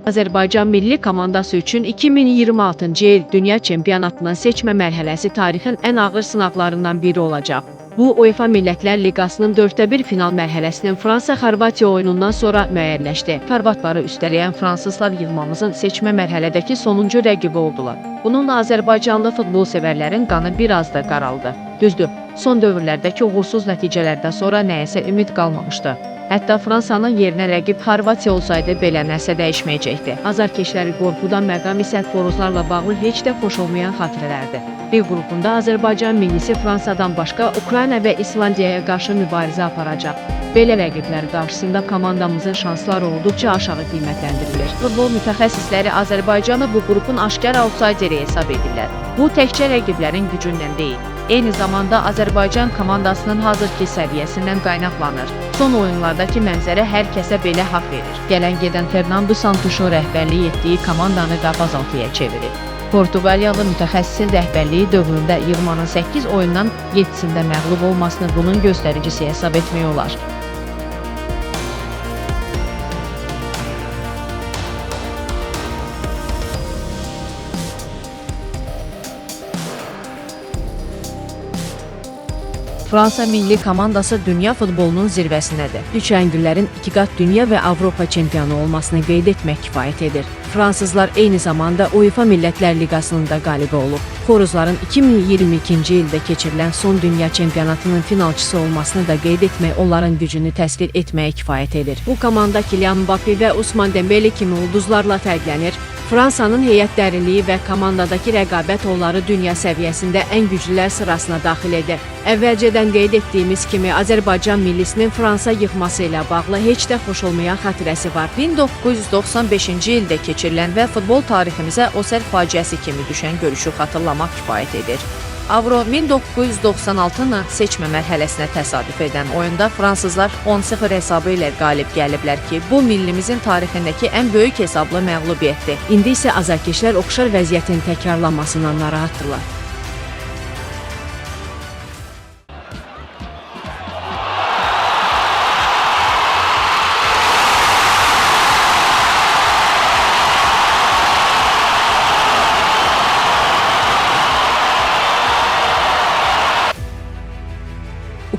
Azərbaycan milli komandası üçün 2026-cı il Dünya Çempionatının seçmə mərhələsi tarixin ən ağır sınaqlarından biri olacaq. Bu, UEFA Millətlər Liqasının 1/4 final mərhələsinin Fransa-Xorvatiya oyunundan sonra müəyyənləşdi. Xorvatları üstələyən fransızlar yığmamızın seçmə mərhələdəki sonuncu rəqibi oldular. Bununla Azərbaycanlı futbol sevərlərin qanı biraz da qaraldı. Düzdür, son dövrlərdəki uğursuz nəticələrdən sonra nəyəsə ümid qalmamışdı. Hətta Fransanın yerinə rəqib Xorvatiya olsaydı belə nəsə dəyişməyəcəkdi. Azarkeşləri qorxudan məqam isə xoruzlarla bağlı heç də xoş olmayan xatirələrdir. B qrupunda Azərbaycan millisi Fransadan başqa Ukrayna və İslandiyaya qarşı mübarizə aparacaq. Belə rəqiblər qarşısında komandamızın şansları olduqca aşağı qiymətləndirilir. Futbol mütəxəssisləri Azərbaycanı bu qrupun aşkar outsideri hesab edirlər. Bu təkcə rəqiblərin gücündən deyil, eyni zamanda Azərbaycan komandasının hazırki səviyyəsindən qaynaqlanır. Son oyunlardakı mənzərə hər kəsə belə haqq verir. Gələn gedən Fernando Santuşun rəhbərlik etdiyi komandanı qapazaltıya çevirir. Portuqaliyalı mütəxəssisin rəhbərliyi dövründə yığmanın 8 oyundan 7-sində məğlub olmasını bunun göstəricisi hesab etmək olar. Fransa milli komandası dünya futbolunun zirvəsindədir. Düşəngüllərin 2 qat dünya və Avropa çempionu olmasını qeyd etmək kifayət edir. Fransızlar eyni zamanda UEFA Millətlər Liqasının da qalibi olub. Xoruzların 2022-ci ildə keçirilən son dünya çempionatının finalçısı olmasını da qeyd etmək onların gücünü təsvir etməyə kifayət edir. Bu komanda Kylian Mbappé və Ousmane Dembele kimi ulduzlarla fərqlənir. Fransanın heyət dərinliyi və komandadakı rəqabət onları dünya səviyyəsində ən güclülər sırasına daxil edir. Əvvəlcədən qeyd etdiyimiz kimi Azərbaycan millisinin Fransa yıxması ilə bağlı heç də xoş olmayan xatirəsi var. 1995-ci ildə keçirilən və futbol tariximizə Osel faciəsi kimi düşən görüşü xatırlamaq kifayət edir. Avro 1996-nı seçmə mərhələsinə təsadüf edən oyunda fransızlar 10-0 hesabı ilə qalib gəliblər ki, bu millimizin tarixindəki ən böyük hesablı məğlubiyyətdir. İndi isə azarkeşlər oxşar vəziyyətin təkrarlanmasından narahatdırlar.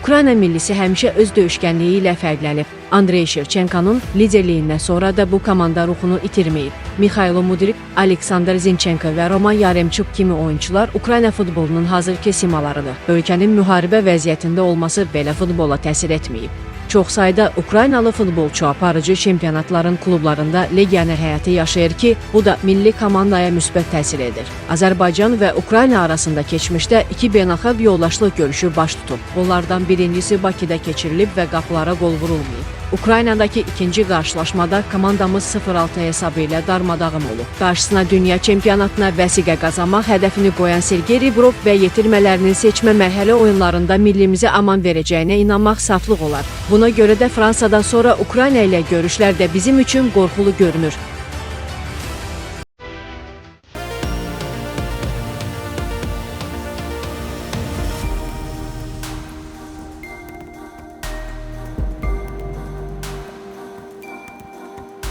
Ukrayna millisi həmişə öz döyüşkənliyi ilə fərqlənib. Andrey Shevchenko'nun liderliyindən sonra da bu komanda ruhunu itirməyib. Mikhailo Mudryk, Aleksandr Zinchenko və Roman Yaremchuk kimi oyuncular Ukrayna futbolunun hazırki simalarıdır. Ölkənin müharibə vəziyyətində olması belə futbola təsir etməyib. Çox sayda Ukraynalı futbolçu aparıcı çempionatların klublarında legioner həyatı yaşayır ki, bu da milli komandaya müsbət təsir edir. Azərbaycan və Ukrayna arasında keçmişdə 2 beynəlxalq yoldaşlıq görüşü baş tutub. Bunlardan birincisi Bakıda keçirilib və qapılara qol vurulmayıb. Ukraynadakı ikinci qarşılaşmada komandamız 0-6 hesabı ilə darmadağın olub. Qarşısına dünya çempionatına vəsiqə qazanmaq hədəfini qoyan Sergey Ribrov və yetirmələrinin seçmə mərhələ oyunlarında millimizə aman verəcəyinə inanmaq saflıq olar. Buna görə də Fransadan sonra Ukrayna ilə görüşlər də bizim üçün qorxulu görünür.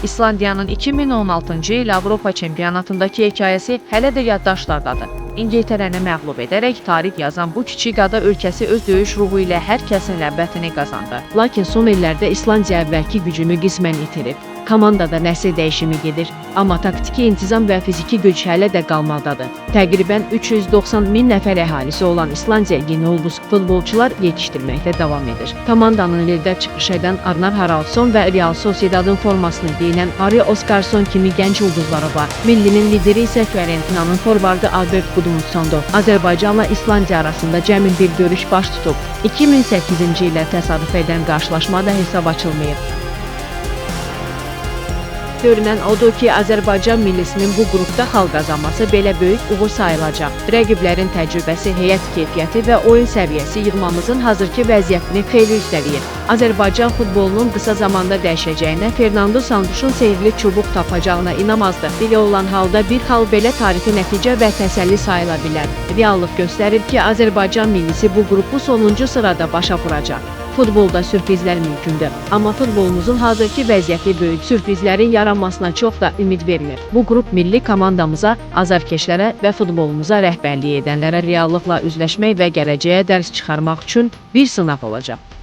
İslandiyanın 2016-cı il Avropa çempionatındakı hekayəsi hələ də yaddaşlardadır. İngiltərəni məğlub edərək tarix yazan bu kiçik ada ölkəsi öz döyüş ruhu ilə hər kəsin rəğbətini qazandı. Lakin son illərdə İslandiya əvvəlki gücünü qismən itirib. Komandada nəsil dəyişimi gedir, amma taktiki intizam və fiziki güc hələ də qalmaqdadır. Təqribən 390 min nəfər əhalisi olan İslandiya yeni ulduz futbolçular yetişdirməkdə davam edir. Komandanın lider çıxış edən Arnar Haraldsson və Real Sociedad'ın formasını geyinən Ari Oskarsson kimi gənc ulduzları var. Millinin lideri isə Fiorentina'nın forvardı Albert Gudmundsson-dur. Azərbaycanla İslandiya arasında cəmi bir görüş baş tutub. 2008-ci ilə təsadüf edən qarşılaşmada hesab açılmayıb. Görünən odur ki, Azərbaycan millisinin bu qrupda xal qazanması belə böyük uğur sayılacaq. Rəqiblərin təcrübəsi, heyət keyfiyyəti və oyun səviyyəsi yığmamızın hazırki vəziyyətini xeyli üstələyir. Azərbaycan futbolunun qısa zamanda dəyişəcəyinə, Fernando Santuşun sehirli çubuq tapacağına inanmazdı. Belə olan halda bir xal belə tarixi nəticə və təsəlli sayıla bilər. Reallıq göstərir ki, Azərbaycan millisi bu qrupu sonuncu sırada başa vuracaq. Futbolda sürprizlər mümkündür, amma futbolumuzun hazırki vəziyyəti böyük sürprizlərin yaranmasına çox da ümid vermir. Bu qrup milli komandamıza, azarkeşlərə və futbolumuza rəhbərlik edənlərə reallıqla üzləşmək və gələcəyə dərs çıxarmaq üçün bir sınaq olacaq.